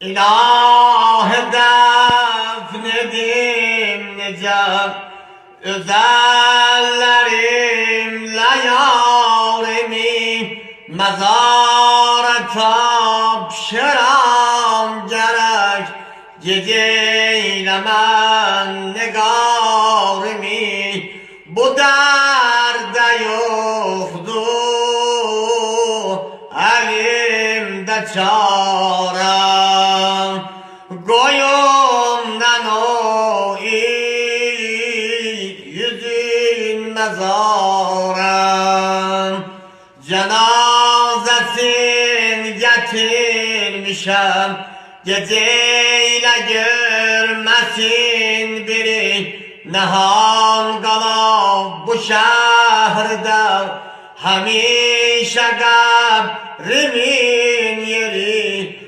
İlahi defnedim nice özellerimle yarimi mezara tapşıram gerek geceylemen nigarimi bu derde yoktu elimde çare Goyumdan o yüzün mezara Cenazesin getirmişem Geceyle görmesin biri Ne hal kala bu şehirde Hemişe kabrimin yeri